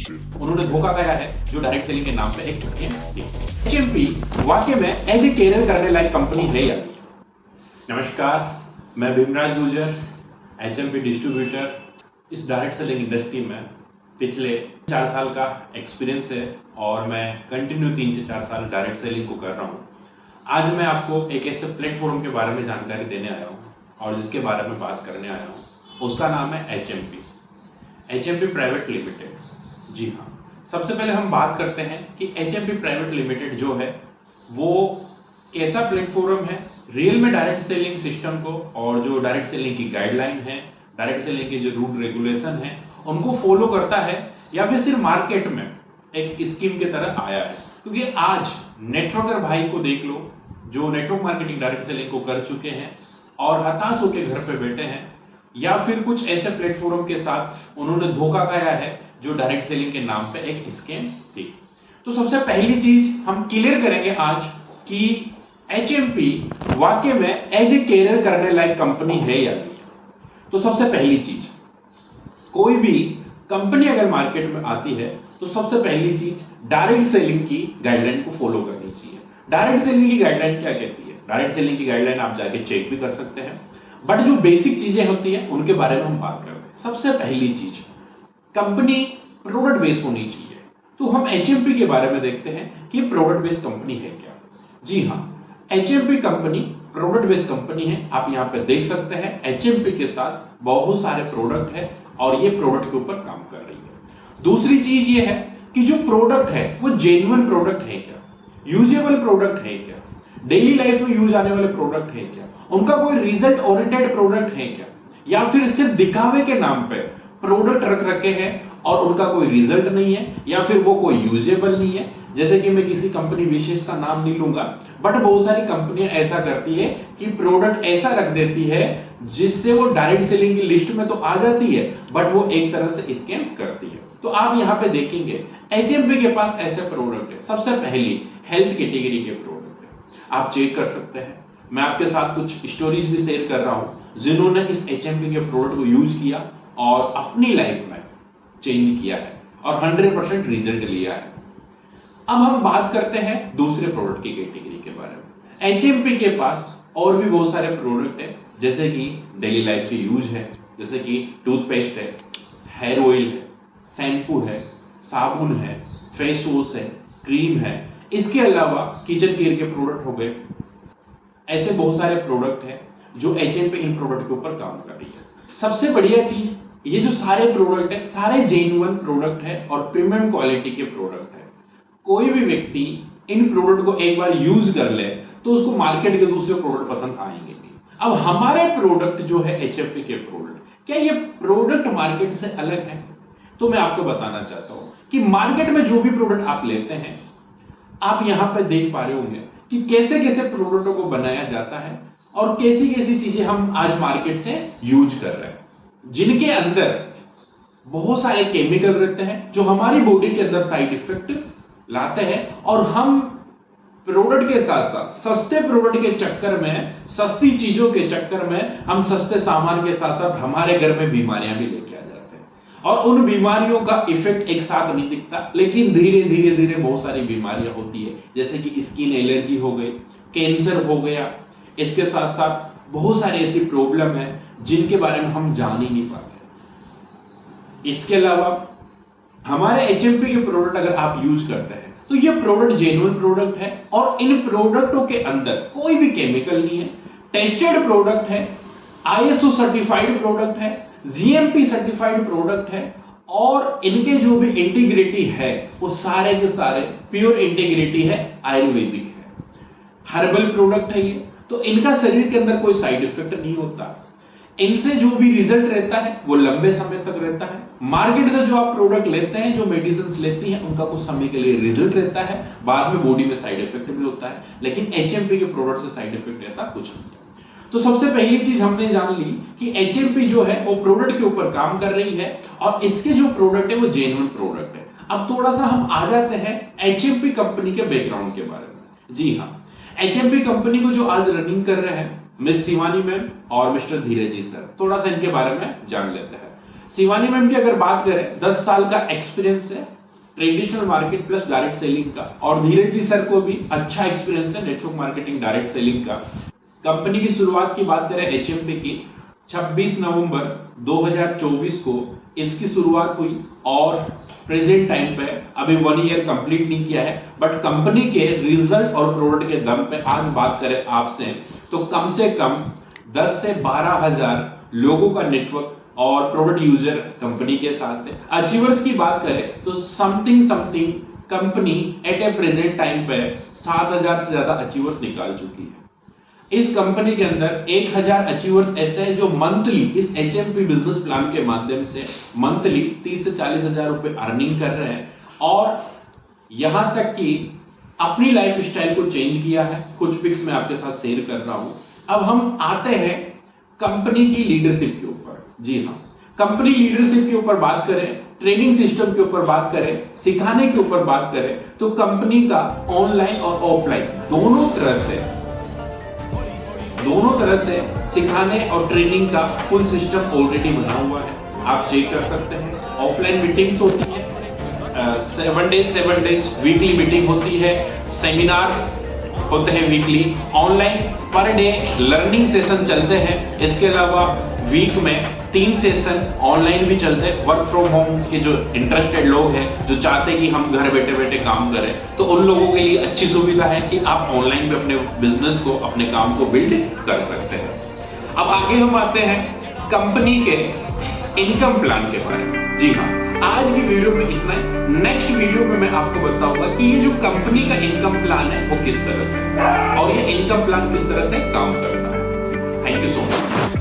उन्होंने धोखा खाया है जो डायरेक्ट सेलिंग के नाम पे एक स्कीम थी। एचएमपी वाकई में एज ए कैरियर करने लायक कंपनी है या नहीं? नमस्कार, मैं भीमराज गुर्जर, एचएमपी डिस्ट्रीब्यूटर। इस डायरेक्ट सेलिंग इंडस्ट्री में पिछले 4 साल का एक्सपीरियंस है और मैं कंटिन्यू 3 से 4 साल डायरेक्ट सेलिंग को कर रहा हूँ। आज मैं आपको एक ऐसे प्लेटफॉर्म के बारे में जानकारी देने आया हूँ और जिसके बारे में बात करने आया हूँ, उसका नाम है एचएमपी प्राइवेट लिमिटेड। जी हाँ, सबसे पहले हम बात करते हैं कि एचएमपी प्राइवेट लिमिटेड जो है वो कैसा प्लेटफॉर्म है, रियल में डायरेक्ट सेलिंग सिस्टम को और जो डायरेक्ट सेलिंग की गाइडलाइन है, डायरेक्ट सेलिंग के जो रूल रेगुलेशन है उनको फॉलो करता है या फिर सिर्फ मार्केट में एक स्कीम की तरह आया है। क्योंकि आज नेटवर्कर भाई को देख लो जो नेटवर्क मार्केटिंग डायरेक्ट सेलिंग को कर चुके हैं और हताश होकर घर पे बैठे हैं, या फिर कुछ ऐसे प्लेटफॉर्म के साथ उन्होंने धोखा खाया है जो डायरेक्ट सेलिंग के नाम पे एक स्कीम थी। तो सबसे पहली चीज हम क्लियर करेंगे आज कि एचएमपी वाकई में एज ए कैरियर करने लायक कंपनी है या नहीं। तो सबसे पहली चीज, कोई भी कंपनी अगर मार्केट में आती है तो सबसे पहली चीज डायरेक्ट सेलिंग की गाइडलाइन को फॉलो करनी चाहिए। डायरेक्ट सेलिंग की गाइडलाइन क्या कहती है? डायरेक्ट सेलिंग की गाइडलाइन आप जाके चेक भी कर सकते हैं, बट जो बेसिक चीजें होती हैं उनके बारे में हम बात करते हैं। सबसे पहली चीज, कंपनी प्रोडक्ट बेस्ड होनी चाहिए। तो हम एचएमपी के बारे में देखते हैं कि प्रोडक्ट बेस्ड कंपनी है क्या। जी हाँ, HMP company product based company है। आप यहाँ पे देख सकते हैं एचएमपी के साथ बहुत सारे प्रोडक्ट है और ये प्रोडक्ट के ऊपर काम कर रही है। दूसरी चीज ये है कि जो प्रोडक्ट है वो जेन्युइन प्रोडक्ट है क्या, यूजेबल प्रोडक्ट है क्या, डेली लाइफ में यूज आने वाले प्रोडक्ट है क्या, उनका कोई रिजल्ट ओरिएंटेड प्रोडक्ट है क्या, या फिर सिर्फ दिखावे के नाम पे प्रोडक्ट रख रखे हैं और उनका कोई रिजल्ट नहीं है, या फिर वो कोई यूजेबल नहीं है। जैसे कि मैं किसी कंपनी विशेष का नाम नहीं लूंगा, बट बहुत सारी कंपनियां ऐसा करती है कि प्रोडक्ट ऐसा रख देती है जिससे वो डायरेक्ट सेलिंग की लिस्ट में तो आ जाती है बट वो एक तरह से स्कैम करती है। तो आप यहाँ पे देखेंगे एचएमपी के पास ऐसे प्रोडक्ट है। सबसे पहली हेल्थ कैटेगरी के प्रोडक्ट है, आप चेक कर सकते हैं। मैं आपके साथ कुछ स्टोरीज भी शेयर कर रहा हूं जिन्होंने इस एचएमपी के प्रोडक्ट को यूज किया और अपनी लाइफ में चेंज किया है और 100% रिजल्ट लिया है। अब हम बात करते हैं दूसरे प्रोडक्ट की कैटेगरी के बारे में। एचएमपी के पास और भी बहुत सारे प्रोडक्ट है, जैसे कि डेली लाइफ के यूज है, जैसे कि टूथपेस्ट है, हेयर ऑयल है, शैम्पू है, साबुन है, फेस वॉश है, क्रीम है। इसके अलावा किचन केयर के प्रोडक्ट हो गए। ऐसे बहुत सारे प्रोडक्ट हैं जो एचएमपी इन प्रोडक्ट के ऊपर काम कर रही है। सबसे बढ़िया चीज, ये जो सारे प्रोडक्ट है सारे जेन्युइन प्रोडक्ट है और प्रीमियम क्वालिटी के प्रोडक्ट है। कोई भी व्यक्ति इन प्रोडक्ट को एक बार यूज कर ले तो उसको मार्केट के दूसरे प्रोडक्ट पसंद आएंगे भी। अब हमारे प्रोडक्ट जो है एचएमपी के प्रोडक्ट, क्या ये प्रोडक्ट मार्केट से अलग है? तो मैं आपको बताना चाहता हूं कि मार्केट में जो भी प्रोडक्ट आप लेते हैं, आप यहां पर देख पा रहे होंगे कि कैसे कैसे प्रोडक्टों को बनाया जाता है और कैसी कैसी चीजें हम आज मार्केट से यूज कर रहे हैं, जिनके अंदर बहुत सारे केमिकल रहते हैं जो हमारी बॉडी के अंदर साइड इफेक्ट लाते हैं। और हम प्रोडक्ट के साथ साथ सस्ते प्रोडक्ट के चक्कर में, सस्ती चीजों के चक्कर में, हम सस्ते सामान के साथ साथ हमारे घर में बीमारियां भी लेके आ जाते हैं और उन बीमारियों का इफेक्ट एक साथ नहीं दिखता, लेकिन धीरे धीरे धीरे बहुत सारी बीमारियां होती है, जैसे कि स्किन एलर्जी हो गई, कैंसर हो गया। इसके साथ साथ बहुत सारी ऐसी प्रॉब्लम है जिनके बारे में हम जान ही नहीं पाते। इसके अलावा हमारे एचएमपी के प्रोडक्ट अगर आप यूज करते हैं तो ये प्रोडक्ट जेन्युइन प्रोडक्ट है और इन प्रोडक्टों के अंदर कोई भी केमिकल नहीं है, टेस्टेड प्रोडक्ट है, आईएसओ सर्टिफाइड प्रोडक्ट है, जीएमपी सर्टिफाइड प्रोडक्ट है और इनके जो भी इंटीग्रिटी है वो सारे के सारे प्योर इंटीग्रिटी है, आयुर्वेदिक है, हर्बल प्रोडक्ट है ये। तो इनका शरीर के अंदर कोई साइड इफेक्ट नहीं होता, इनसे जो भी रिजल्ट रहता है वो लंबे समय तक रहता है। मार्केट से जो आप प्रोडक्ट लेते हैं, जो मेडिसिन लेती हैं, उनका कुछ समय के लिए रिजल्ट रहता है, बाद में बॉडी में साइड इफेक्ट भी होता है, लेकिन एचएमपी के प्रोडक्ट से साइड इफेक्ट ऐसा कुछ नहीं है। तो सबसे पहली चीज हमने जान ली कि एचएमपी जो है वो प्रोडक्ट के ऊपर काम कर रही है और इसके जो प्रोडक्ट है वो जेन्युइन प्रोडक्ट है। अब थोड़ा सा हम आ जाते हैं एचएमपी कंपनी के बैकग्राउंड के बारे में। जी हाँ, एचएमपी कंपनी को जो आज रनिंग कर रहे हैं मिस शिवानी मैम और मिस्टर धीरज जी सर, थोड़ा सा इनके बारे में जान लेते हैं। शिवानी मैम की अगर बात करें 10 साल का एक्सपीरियंस है traditional market plus direct selling का, और धीरज जी सर को भी अच्छा एक्सपीरियंस है नेटवर्क मार्केटिंग डायरेक्ट सेलिंग का। कंपनी की शुरुआत की बात करें एचएमपी की 26 नवंबर 2024 को इसकी शुरुआत हुई, और प्रेजेंट टाइम पे अभी 1 ईयर कंप्लीट नहीं किया है, बट कंपनी के रिजल्ट और प्रोडक्ट के दम पे आज बात करें आपसे तो कम से कम 10 से 12 हजार लोगों का नेटवर्क और प्रोडक्ट यूजर कंपनी के साथ है। अचीवर्स की बात करें तो something company at A present time पे 7000 से ज्यादा अचीवर्स निकाल चुकी है। इस कंपनी के अंदर 1000 अचीवर्स ऐसे हैं जो मंथली इस एचएमपी बिजनेस प्लान के माध्यम से मंथली 30 से 40 हजार रुपए अर्निंग कर रहे हैं, और यहां तक कि अपनी लाइफ स्टाइल को चेंज किया है। कुछ पिक्स मैं आपके साथ शेयर कर रहा हूं। अब हम आते हैं कंपनी की लीडरशिप के ऊपर। जी हाँ, कंपनी लीडरशिप के ऊपर बात करें, ट्रेनिंग सिस्टम के ऊपर बात करें, सिखाने के ऊपर बात करें, तो कंपनी का ऑनलाइन और ऑफलाइन दोनों तरह से सिखाने और ट्रेनिंग का फुल सिस्टम ऑलरेडी बना हुआ है। आप चेक कर सकते हैं। ऑफलाइन मीटिंग्स होती है 7 डेज वीकली मीटिंग होती है, सेमिनार होते हैं weekly, online per day learning session चलते हैं। इसके अलावा वीक में 3 सेशन ऑनलाइन भी चलते हैं। वर्क फ्रॉम होम के जो इंटरेस्टेड लोग हैं, जो चाहते हैं कि हम घर बैठे बैठे काम करें, तो उन लोगों के लिए अच्छी सुविधा है कि आप ऑनलाइन में अपने बिजनेस को, अपने काम को बिल्ड कर सकते हैं। अब आगे हम आते हैं कंपनी के इनकम प्लान के बारे में। जी हाँ, आज की वीडियो में इतना ही। नेक्स्ट वीडियो में मैं आपको बताऊंगा कि ये जो कंपनी का इनकम प्लान है वो किस तरह से, और ये इनकम प्लान किस तरह से काम करता है। Thank you so much.